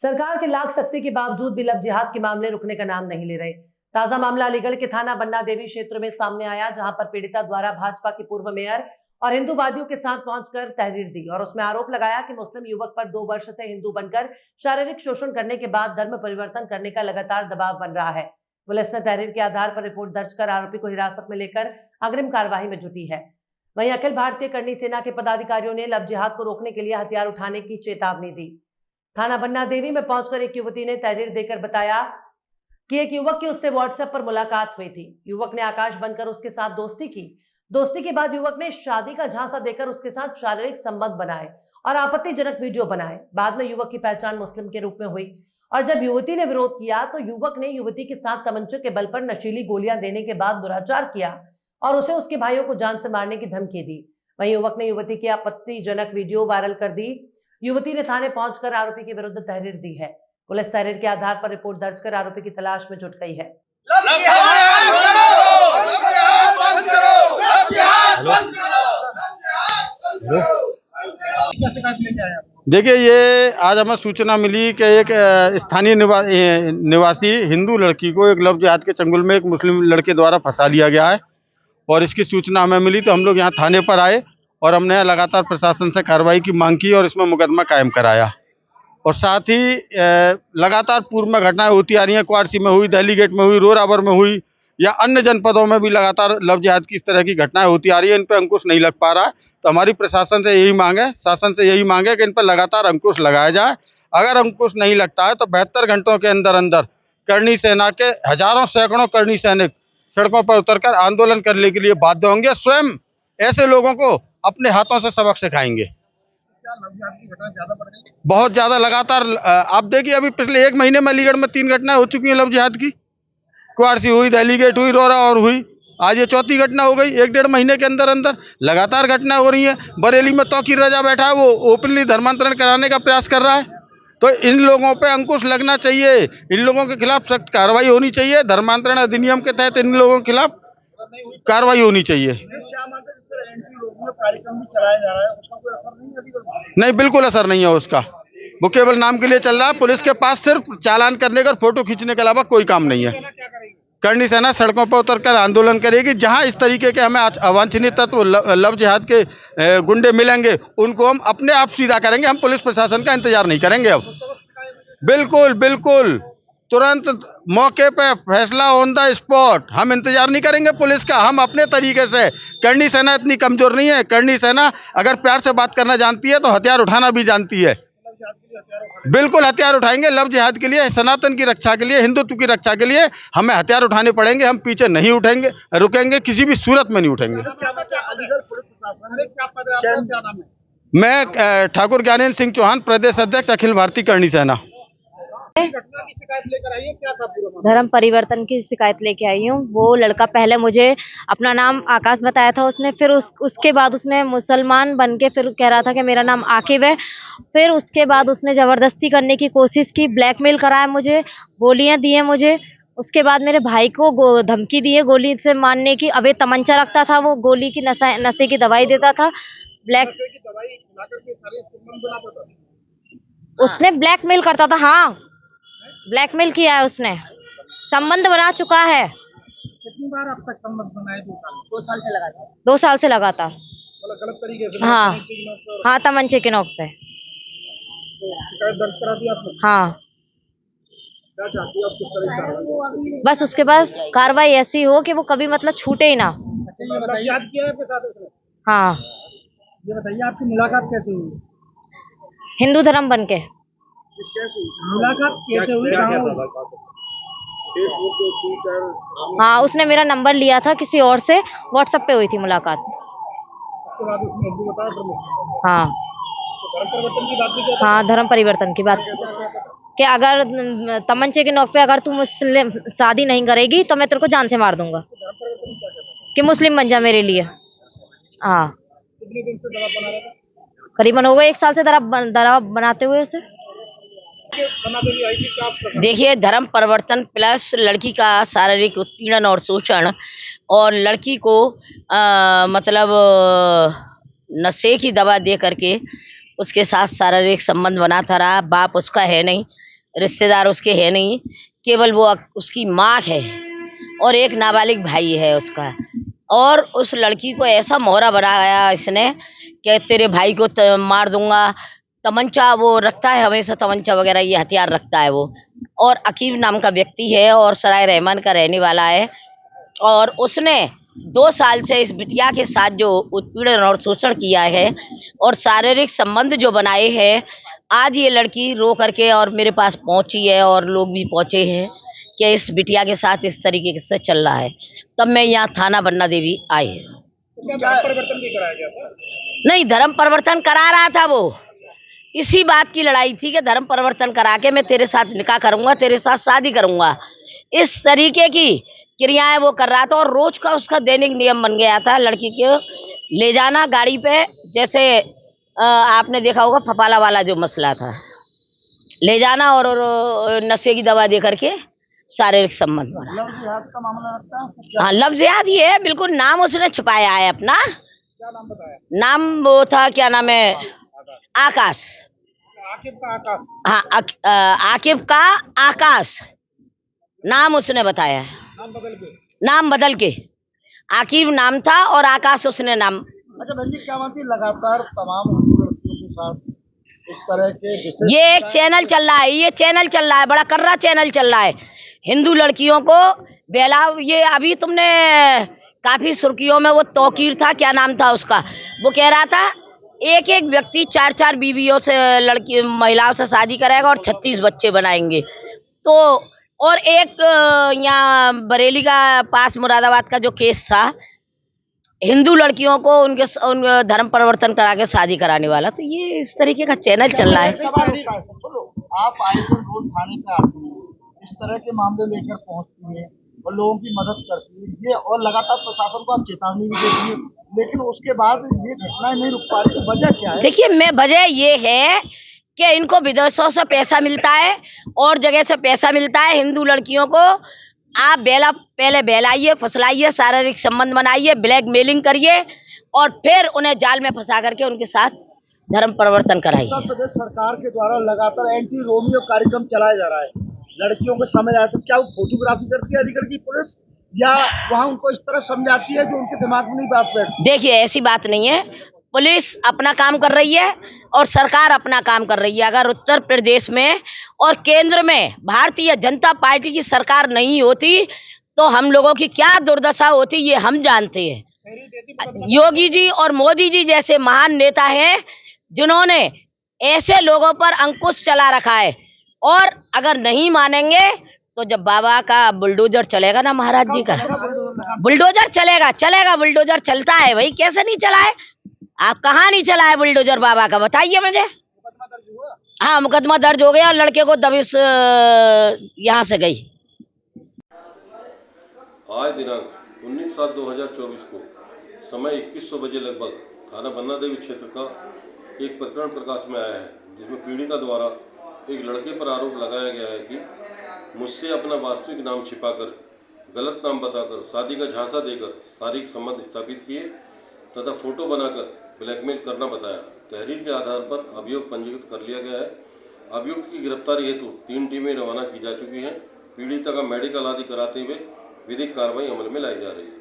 सरकार के लाख सख्ती के बावजूद भी लव जिहाद के मामले रुकने का नाम नहीं ले रहे। ताजा मामला अलीगढ़ के थाना बन्ना देवी क्षेत्र में सामने आया, जहां पर पीड़िता द्वारा भाजपा के पूर्व मेयर और हिंदूवादियों के साथ पहुंचकर तहरीर दी और उसमें आरोप लगाया कि मुस्लिम युवक पर 2 वर्ष से हिंदू बनकर शारीरिक शोषण करने के बाद धर्म परिवर्तन करने का लगातार दबाव बन रहा है। पुलिस ने तहरीर के आधार पर रिपोर्ट दर्ज कर आरोपी को हिरासत में लेकर अग्रिम कार्यवाही में जुटी है। वहीं अखिल भारतीय करनी सेना के पदाधिकारियों ने लव जिहाद को रोकने के लिए हथियार उठाने की चेतावनी दी। थाना बन्ना देवी में पहुंचकर एक युवती ने तहरीर देकर बताया कि एक युवक की उससे व्हाट्सएप पर मुलाकात हुई थी। युवक ने आकाश बनकर उसके साथ दोस्ती की। दोस्ती के बाद युवक ने शादी का झांसा देकर उसके साथ शारीरिक संबंध बनाए और आपत्तिजनक वीडियो बनाए। बाद में युवक की पहचान मुस्लिम के रूप में हुई और जब युवती ने विरोध किया तो युवक ने युवती के साथ तमंचे के बल पर नशीली गोलियां देने के बाद दुराचार किया और उसे उसके भाइयों को जान से मारने की धमकी दी। वहीं युवक ने युवती की आपत्तिजनक वीडियो वायरल कर दी। युवती ने थाने पहुंचकर आरोपी के विरुद्ध तहरीर दी है। पुलिस तहरीर के आधार पर रिपोर्ट दर्ज कर आरोपी की तलाश में जुट गई है। देखिए, ये आज हमें सूचना मिली कि एक स्थानीय निवासी हिंदू लड़की को एक लव जिहाद के चंगुल में एक मुस्लिम लड़के द्वारा फंसा लिया गया है और इसकी सूचना हमें मिली तो हम लोग यहाँ थाने पर आए और हमने लगातार प्रशासन से कार्रवाई की मांग की और इसमें मुकदमा कायम कराया। और साथ ही लगातार पूर्व में घटनाएं होती आ रही हैं। क्वारसी में हुई, दिल्ली गेट में हुई, रोरावर में हुई या अन्य जनपदों में भी लगातार लव जिहाद की इस तरह की घटनाएं होती आ रही हैं। इन पर अंकुश नहीं लग पा रहा है, तो हमारी प्रशासन से यही मांग है, शासन से यही मांग है कि इन पर लगातार अंकुश लगाया जाए। अगर अंकुश नहीं लगता है तो 72 घंटों के अंदर अंदर करनी सेना के हजारों सैकड़ों करनी सैनिक सड़कों पर उतरकर आंदोलन करने के लिए बाध्य होंगे। स्वयं ऐसे लोगों को अपने हाथों से सबक सिखाएंगे। बहुत ज्यादा लगातार आप देखिए, अभी पिछले 1 महीने में अलीगढ़ में 3 घटनाएं हो चुकी हैं लव जिहाद की। क्वारसी हुई, दिल्ली गेट हुई, रोरा और हुई, आज ये 4थी घटना हो गई 1-1.5 महीने के अंदर अंदर लगातार घटना हो रही है। बरेली में तौकीर रजा बैठा है, वो ओपनली धर्मांतरण कराने का प्रयास कर रहा है। तो इन लोगों पे अंकुश लगना चाहिए, इन लोगों के खिलाफ सख्त कार्रवाई होनी चाहिए। धर्मांतरण अधिनियम के तहत इन लोगों के खिलाफ कार्रवाई होनी चाहिए। कार्यक्रम भी चलाया जा रहा है, उसका कोई असर नहीं? नहीं, बिल्कुल असर नहीं है उसका। वो केवल नाम के लिए चल रहा है। पुलिस के पास सिर्फ चालान करने का, फोटो खींचने के अलावा कोई काम नहीं है। करनी सेना सड़कों पर उतरकर आंदोलन करेगी। जहां इस तरीके के हमें अवांछनीय तत्व लव जिहाद के गुंडे मिलेंगे, उनको हम अपने आप सीधा करेंगे। हम पुलिस प्रशासन का इंतजार नहीं करेंगे अब। बिल्कुल बिल्कुल तुरंत मौके पे फैसला ऑन द स्पॉट। हम इंतजार नहीं करेंगे पुलिस का, हम अपने तरीके से। करनी सेना इतनी कमजोर नहीं है। करनी सेना अगर प्यार से बात करना जानती है तो हथियार उठाना भी जानती है। बिल्कुल हथियार उठाएंगे लव जिहाद के लिए, सनातन की रक्षा के लिए, हिंदुत्व की रक्षा के लिए हमें हथियार उठाने पड़ेंगे। हम पीछे नहीं उठेंगे, रुकेंगे, किसी भी सूरत में नहीं उठेंगे। मैं ठाकुर ज्ञानेन्द्र सिंह चौहान, प्रदेश अध्यक्ष अखिल भारतीय करनी सेना। धर्म परिवर्तन की शिकायत लेके आई हूँ। वो लड़का पहले मुझे अपना नाम आकाश बताया था उसने, फिर उसके बाद उसने मुसलमान बन के फिर कह रहा था कि मेरा नाम आकिब है। फिर उसके बाद उसने जबरदस्ती करने की कोशिश की, ब्लैकमेल कराया मुझे, गोलियां दी हैं मुझे। उसके बाद मेरे भाई को धमकी दी है गोली से मारने की। अबे तमंचा रखता था, वो गोली की नशे की दवाई देता था। उसने ब्लैकमेल करता था। हाँ, ब्लैकमेल किया है उसने, संबंध बना चुका है। कितनी बार अब तक संबंध बनाए? 2 साल से लगातार। 2 साल से लगातार। गलत तरीके से? हाँ, तमंचे के नोक पे। शिकायत दर्ज करा दी आपने? हाँ। क्या चाहती हो आप, किस तरह की? बस उसके पास कार्रवाई ऐसी हो कि वो कभी मतलब छूटे ही ना। अच्छा, ये बताइए, याद किया है आपके साथ उसने? हाँ। ये बताइए, आपकी मुलाकात कैसे हुई? हिंदू धर्म बन के। मुलाकात कैसे हुई? हाँ, उसने मेरा नंबर लिया था किसी और से, व्हाट्सएप पे हुई थी मुलाकात। उसके बाद उसने हिंदू बताया? हाँ। तो धर्म परिवर्तन की बात भी किया? हाँ, धर्म परिवर्तन की बात कि अगर तमंचे के नोक पे अगर तू मुझसे शादी नहीं करेगी तो मैं तेरे को जान से मार दूंगा। कि मुस्लिम बन जा मेरे लिए। हाँ। कितने दिन से दबाव बना रहा था? करीबन हो गए 1 साल से दबाव बनाते हुए उसे। देखिए, धर्म परिवर्तन प्लस लड़की का शारीरिक उत्पीड़न और शोषण, और लड़की को मतलब नशे की दवा दे करके उसके साथ शारीरिक संबंध बनाता रहा। बाप उसका है नहीं, रिश्तेदार उसके है नहीं, केवल वो उसकी माँ है और एक नाबालिग भाई है उसका। और उस लड़की को ऐसा मोहरा बनाया इसने कि तेरे भाई को मार दूंगा। तमंचा वो रखता है, हमेशा तमंचा वगैरह ये हथियार रखता है वो। और अकीब नाम का व्यक्ति है और सराय रहमान का रहने वाला है। और उसने 2 साल से इस बिटिया के साथ जो उत्पीड़न और शोषण किया है और शारीरिक संबंध जो बनाए हैं, आज ये लड़की रो करके और मेरे पास पहुंची है और लोग भी पहुंचे हैं कि इस बिटिया के साथ इस तरीके से चल रहा है। तब मैं यहाँ थाना बन्ना देवी आई है। तो क्या धर्म परिवर्तन भी कराया गया था? नहीं, धर्म परिवर्तन करा रहा था वो। इसी बात की लड़ाई थी कि धर्म परिवर्तन करा के मैं तेरे साथ निकाह करूंगा, तेरे साथ शादी करूंगा। इस तरीके की क्रियाएं वो कर रहा था और रोज का उसका दैनिक नियम बन गया था लड़की को ले जाना गाड़ी पे। जैसे आपने देखा होगा फपाला वाला जो मसला था, ले जाना और नशे की दवा दे करके शारीरिक संबंध बना। लव जिहाद का मामला लगता है? हाँ, लव जिहाद ही है, बिल्कुल। नाम उसने छुपाया है अपना। क्या नाम बताया? नाम वो था, क्या नाम है, आकाश। आकिब का आकाश। हाँ, आकिब का आकाश नाम उसने बताया है। नाम बदल के। नाम बदल के आकिब नाम था और आकाश उसने नाम। अच्छा बहन जी, क्या मानती है लगातार तमाम हिंदू लड़कियों के साथ इस तरह के विशेष ये एक चैनल चल रहा है, ये चैनल चल रहा है, बड़ा कर्रा चैनल चल रहा है। हिंदू लड़कियों को बहलाव। ये अभी तुमने काफी सुर्खियों में वो तौकीर था, क्या नाम था उसका, वो कह रहा था एक एक व्यक्ति 4-4 बीवियों से लड़की महिलाओं से शादी करेगा और 36 बच्चे बनाएंगे। तो और एक यहाँ बरेली का पास मुरादाबाद का जो केस था, हिंदू लड़कियों को उनके धर्म परिवर्तन करा के शादी कराने वाला। तो ये इस तरीके का चैनल चल रहा है। सवाल उठता है, सुनो, आप आए दिन रोज थाने पे आती हैं, इस तरह के मामले लेकर पहुंचती हैं और लोगों की मदद करती है ये, और लगातार प्रशासन को आप चेतावनी भी देती है, लेकिन उसके बाद ये घटनाएं नहीं रुक पा रही, तो वजह क्या है? देखिए, मैं वजह ये है कि इनको विदेशों से पैसा मिलता है और जगह से पैसा मिलता है। हिंदू लड़कियों को आप पहले बहलाइए, फुसलाइए, शारीरिक संबंध बनाइए, ब्लैकमेलिंग करिए और फिर उन्हें जाल में फंसा करके उनके साथ धर्म परिवर्तन कराइए। उत्तर प्रदेश सरकार के द्वारा लगातार एंटी रोमियो कार्यक्रम चलाया जा रहा है, लड़कियों को समय आया, तो क्या वो फोटोग्राफी करती है अलीगढ़ की पुलिस, या वहाँ उनको इस तरह समझाती है जो उनके दिमाग में नहीं बात बैठती? देखिए, ऐसी बात नहीं है। पुलिस अपना काम कर रही है और सरकार अपना काम कर रही है। अगर उत्तर प्रदेश में और केंद्र में भारतीय जनता पार्टी की सरकार नहीं होती तो हम लोगों की क्या दुर्दशा होती, ये हम जानते हैं। योगी जी और मोदी जी जैसे महान नेता हैं जिन्होंने ऐसे लोगों पर अंकुश चला रखा है। और अगर नहीं मानेंगे तो जब बाबा का बुलडोजर चलेगा ना, महाराज जी का बुलडोजर चलेगा, बुलडोजर चलता है भाई, कैसे नहीं चला है? आप कहाँ नहीं चला है बुलडोजर बाबा का, बताइए मुझे। हाँ, मुकदमा दर्ज हो गया और लड़के को दबिश यहाँ से गई। आज दिनांक 19/7/2024 को समय 2100 बजे लगभग थाना बन्ना देवी क्षेत्र का एक प्रकरण प्रकाश में आया है, जिसमें पीड़िता द्वारा एक लड़के पर आरोप लगाया गया है कि मुझसे अपना वास्तविक नाम छिपाकर गलत नाम बताकर शादी का झांसा देकर शारीरिक संबंध स्थापित किए तथा फोटो बनाकर ब्लैकमेल करना बताया। तहरीर के आधार पर अभियोग पंजीकृत कर लिया गया है। अभियुक्त की गिरफ्तारी हेतु 3 टीमें रवाना की जा चुकी हैं। पीड़िता का मेडिकल आदि कराते हुए विधिक कार्रवाई अमल में लाई जा रही है।